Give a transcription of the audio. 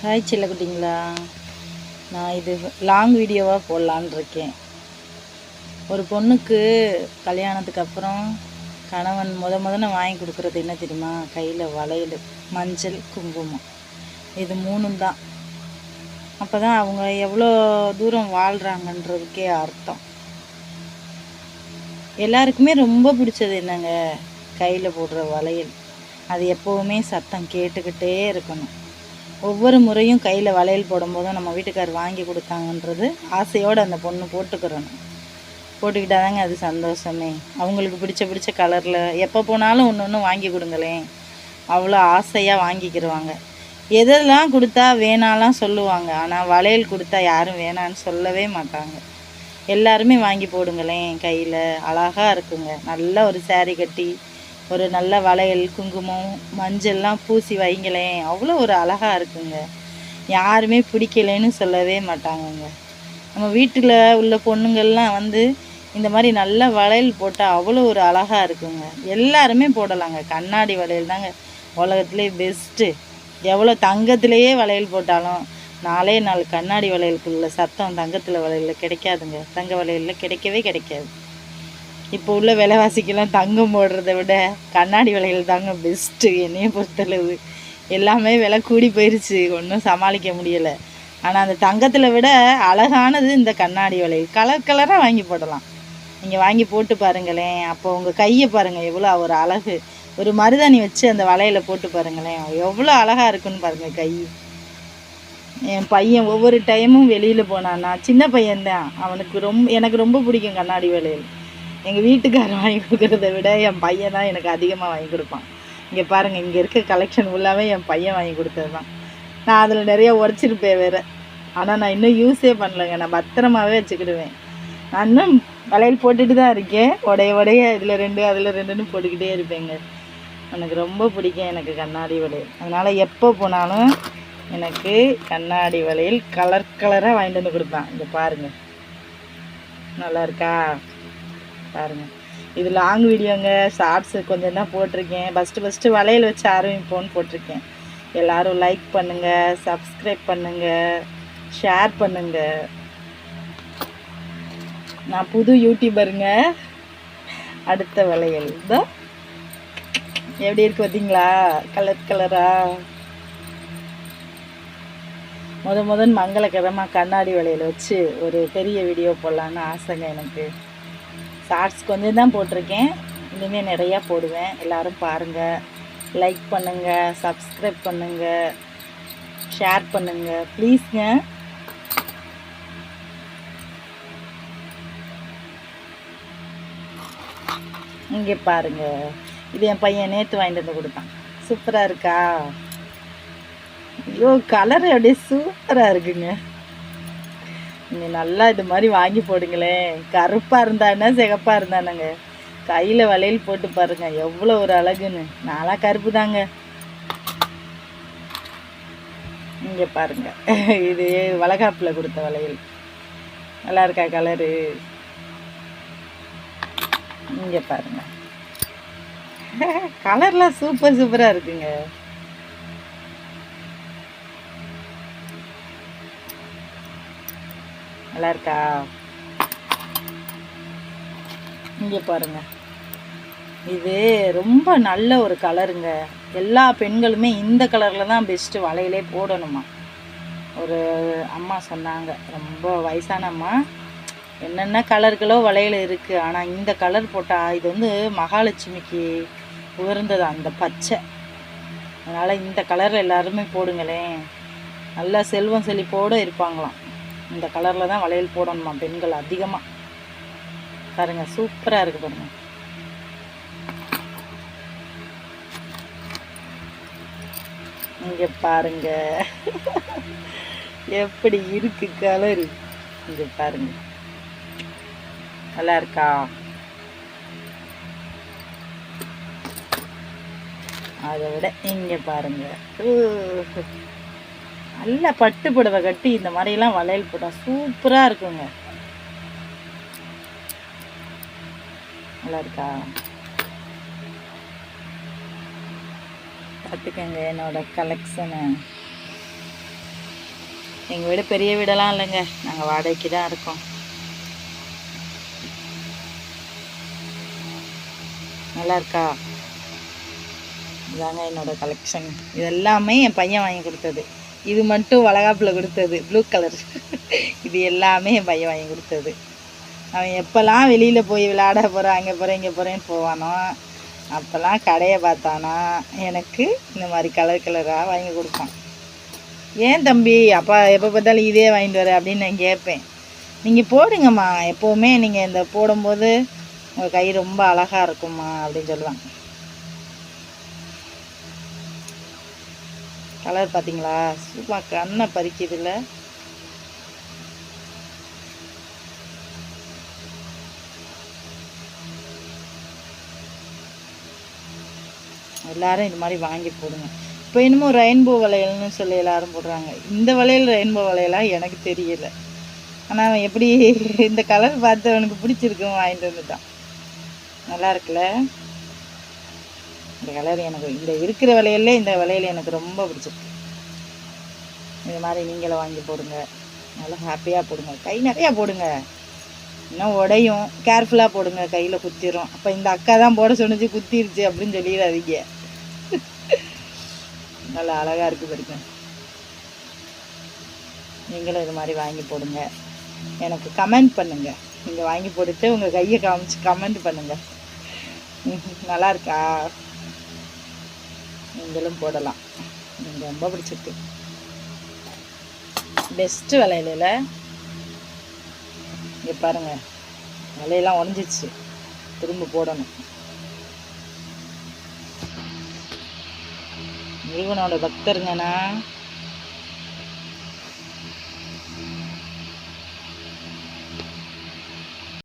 Hi செல்லக்குட்டிங்களா. நான் இது long வீடியோவாக போடலான்னு இருக்கேன். ஒரு பொண்ணுக்கு கல்யாணத்துக்கு அப்புறம் கணவன் முதல்ல வாங்கி கொடுக்குறது என்ன தெரியுமா? கையில் வளையல், மஞ்சள், குங்குமம், இது மூணும் தான். அப்போ தான் அவங்க எவ்வளோ தூரம் வாழ்கிறாங்கன்றதுக்கே அர்த்தம். எல்லாருக்குமே ரொம்ப பிடிச்சது என்னங்க? கையில் போடுற வளையல். அது எப்போவுமே சத்தம் கேட்டுக்கிட்டே இருக்கணும். ஒவ்வொரு முறையும் கையில் வளையல் போடும்போதும் நம்ம வீட்டுக்கார் வாங்கி கொடுத்தாங்கன்றது ஆசையோடு அந்த பொண்ணு போட்டுக்கிறணும். போட்டுக்கிட்டால் தாங்க அது சந்தோஷமே. அவங்களுக்கு பிடிச்ச கலரில் எப்போ போனாலும் ஒன்று ஒன்று வாங்கி கொடுங்களேன், அவ்வளோ ஆசையாக வாங்கிக்கிடுவாங்க. எதெல்லாம் கொடுத்தா வேணாலாம் சொல்லுவாங்க, ஆனால் வளையல் கொடுத்தா யாரும் வேணான்னு சொல்லவே மாட்டாங்க. எல்லாருமே வாங்கி போடுங்களேன். கையில் அழகாக இருக்குங்க. நல்ல ஒரு சேரீ கட்டி ஒரு நல்ல வளையல், குங்குமம், மஞ்சள்லாம் பூசி வைங்களேன், அவ்வளோ ஒரு அழகாக இருக்குங்க. யாருமே பிடிக்கலைன்னு சொல்லவே மாட்டாங்கங்க. நம்ம வீட்டில் உள்ள பொண்ணுங்கள்லாம் இந்த மாதிரி நல்ல வளையல் போட்டால் அவ்வளோ ஒரு அழகாக இருக்குங்க. எல்லாருமே போடலாங்க. கண்ணாடி வளையல் தாங்க உலகத்துலேயே பெஸ்ட்டு. எவ்வளோ தங்கத்துலேயே வளையல் போட்டாலும் 4 கண்ணாடி வளையலுக்குள்ள சத்தம் தங்கத்தில் வளையலில் கிடைக்காதுங்க. தங்க வளையலில் கிடைக்கவே கிடைக்காது. இப்போ உள்ள விலைவாசிக்கெல்லாம் தங்கம் போடுறத விட கண்ணாடி வளையல் தாங்க பெஸ்ட்டு என்னையை பொறுத்தளவு. எல்லாமே விலை கூடி போயிடுச்சு, ஒன்றும் சமாளிக்க முடியலை. ஆனால் அந்த தங்கத்தில் விட அழகானது இந்த கண்ணாடி வளையல். கலராக வாங்கி போடலாம். நீங்கள் வாங்கி போட்டு பாருங்களேன். அப்போ உங்கள் கையை பாருங்கள், எவ்வளோ ஒரு அழகு. ஒரு மருதாணி வச்சு அந்த வளையலை போட்டு பாருங்களேன், எவ்வளோ அழகாக இருக்குன்னு பாருங்கள் கை. என் பையன் ஒவ்வொரு டைமும் வெளியில் போனான்னா, சின்ன பையன்தான், எனக்கு ரொம்ப பிடிக்கும் கண்ணாடி வளையல். எங்கள் வீட்டுக்காரர் வாங்கி கொடுக்குறத விட என் பையன் தான் எனக்கு அதிகமாக வாங்கி கொடுப்பான். இங்கே பாருங்கள், இங்கே இருக்க கலெக்ஷன் ஃபுல்லாகவே என் பையன் வாங்கி கொடுத்தது தான். நான் அதில் நிறைய உடச்சிருப்பேன் வேறு. ஆனால் நான் இன்னும் யூஸே பண்ணலைங்க. நான் பத்திரமாகவே வச்சுக்கிடுவேன். நான் இன்னும் வளையல் போட்டுட்டு தான் இருக்கேன். உடைய இதில் 2 அதில் 2ன்னு போட்டுக்கிட்டே இருப்பேங்க. எனக்கு ரொம்ப பிடிக்கும் எனக்கு கண்ணாடி வளையல். அதனால் எப்போ போனாலும் எனக்கு கண்ணாடி வளையல் கலராக வாங்கிட்டு வந்து கொடுப்பேன். இங்கே பாருங்கள், நல்லா இருக்கா பாருங்கள். இது லாங் வீடியோங்க. ஷார்ட்ஸு கொஞ்சம் தான் போட்டிருக்கேன். ஃபஸ்ட்டு வளையல் வச்சு ஆரம்பிப்போன்னு போட்டிருக்கேன். எல்லோரும் லைக் பண்ணுங்கள், சப்ஸ்கிரைப் பண்ணுங்கள், ஷேர் பண்ணுங்கள். நான் புது யூடியூபருங்க. அடுத்த வளையல் தான் எப்படி இருக்கு பார்த்தீங்களா? கலராக முதன் மங்களகரமாக கண்ணாடி வளையல் வச்சு ஒரு பெரிய வீடியோ போடலான்னு ஆசைங்க எனக்கு. ஷார்ட்ஸ் கொஞ்சம் தான் போட்டிருக்கேன், இனிமேல் நிறையா போடுவேன். எல்லோரும் பாருங்கள், லைக் பண்ணுங்கள், சப்ஸ்கிரைப் பண்ணுங்கள், ஷேர் பண்ணுங்கள் ப்ளீஸ்ங்க. இங்கே பாருங்கள், இது என் பையன் நேற்று வாங்கிட்டு வந்து கொடுத்தான். சூப்பராக இருக்கா? ஐயோ, கலரு அப்படியே சூப்பராக இருக்குங்க. நீங்கள் நல்லா இது மாதிரி வாங்கி போடுங்களேன். கருப்பாக இருந்தானே சிகப்பாக இருந்தானுங்க, கையில் வளையல் போட்டு பாருங்கள், எவ்வளோ ஒரு அழகுன்னு. நான்லாம் கருப்பு தாங்க. இங்கே பாருங்கள், இது வளகாப்பில் கொடுத்த வளையல். நல்லா இருக்கா கலரு? இங்கே பாருங்கள், கலர்லாம் சூப்பராக இருக்குங்க. நல்லா இருக்கா? இங்கே பாருங்க, இது ரொம்ப நல்ல ஒரு கலருங்க. எல்லா பெண்களுமே இந்த கலரில் தான் பெஸ்ட்டு வளையலே போடணுமா. ஒரு அம்மா சொன்னாங்க, ரொம்ப வயசான அம்மா, என்னென்ன கலர்களோ வளையல் இருக்குது, ஆனால் இந்த கலர் போட்டால் இது மகாலட்சுமிக்கு உயர்ந்தது அந்த பச்சை. அதனால் இந்த கலரில் எல்லாருமே போடுங்களேன். நல்லா செல்வம் செழிப்போடு இருப்பாங்களாம். இந்த கலரில் தான் வளையல் போடணுமா பெண்கள் அதிகமாக. பாருங்கள், சூப்பராக இருக்குது பாருங்கள். இங்கே பாருங்க எப்படி இருக்கு கலரு. இங்கே பாருங்க, நல்லா இருக்கா? அதை விட இங்கே பாருங்க, நல்ல பட்டு புடவை கட்டி இந்த மாதிரிலாம் வளையல் போட்டால் சூப்பராக இருக்குங்க. நல்லா இருக்கா? பார்த்துக்கங்க என்னோட கலெக்ஷனை. எங்கள் வீடு பெரிய வீடெல்லாம் இல்லைங்க, நாங்கள் வாடகைக்கு தான் இருக்கோம். நல்லா இருக்கா? இதாங்க என்னோடய கலெக்ஷன். இது எல்லாமே என் பையன் வாங்கி கொடுத்தது. இது மட்டும் வளகாப்பில் கொடுத்தது ப்ளூ கலர். இது எல்லாமே என் பையன் வாங்கி கொடுத்தது. அவன் எப்போல்லாம் வெளியில் போய் விளையாட போகிறேன், அங்கே போகிறேன், இங்கே போகிறேன்னு போவானோ அப்போல்லாம் கடையை பார்த்தானா எனக்கு இந்த மாதிரி கலர் கலராக வாங்கி கொடுப்பான். ஏன் தம்பி அப்பா எப்போ பார்த்தாலும் இதே வாங்கிட்டு வர அப்படின்னு நான் கேட்பேன். நீங்கள் போடுங்கம்மா, எப்போவுமே நீங்கள் இந்த போடும்போது உங்கள் கை ரொம்ப அழகாக இருக்கும்மா அப்படின்னு சொல்லுவாங்க. கலர் பார்த்தீங்களா, சூப்பர், கண்ணை பறிக்குதுல்ல. எல்லாரும் இது மாதிரி வாங்கி போடுங்க. இப்போ என்னமோ ரெயின்போ வளையல்னு சொல்லி எல்லாரும் போடுறாங்க. இந்த வளையல் ரெயின்போ வளையலாம் எனக்கு தெரியல. ஆனால் அவன் எப்படி இந்த கலர் பார்த்து அவனுக்கு பிடிச்சிருக்கும் வாங்கிட்டு வந்துட்டான். நல்லா இருக்குல்ல இந்த கலர். எனக்கு இந்த இருக்கிற வளையல்ல இந்த வளையல் எனக்கு ரொம்ப பிடிச்சிருக்கு. இது மாதிரி நீங்களும் வாங்கி போடுங்க, நல்லா ஹாப்பியாக போடுங்க. கை நிறையா போடுங்க, இன்னும் உடையும். கேர்ஃபுல்லாக போடுங்க, கையில் குத்திரும். அப்போ இந்த அக்கா தான் போட சொன்னிச்சு குத்திருச்சு அப்படின்னு சொல்லிடாதீங்க. நல்லா அழகாக இருக்குது பாருங்க. நீங்களும் இது மாதிரி வாங்கி போடுங்க, எனக்கு கமெண்ட் பண்ணுங்கள். நீங்கள் வாங்கி போட்டுட்டு உங்கள் கையை காமிச்சு கமெண்ட் பண்ணுங்கள். நல்லா இருக்கா? நீங்களும் போடலாம், எனக்கு ரொம்ப பிடிச்சிருக்கு. பெஸ்ட்டு வளையல. இங்கே பாருங்கள், வலையெல்லாம் உடஞ்சிச்சு, திரும்ப போடணும். முருகனோட பக்தருங்கண்ணா.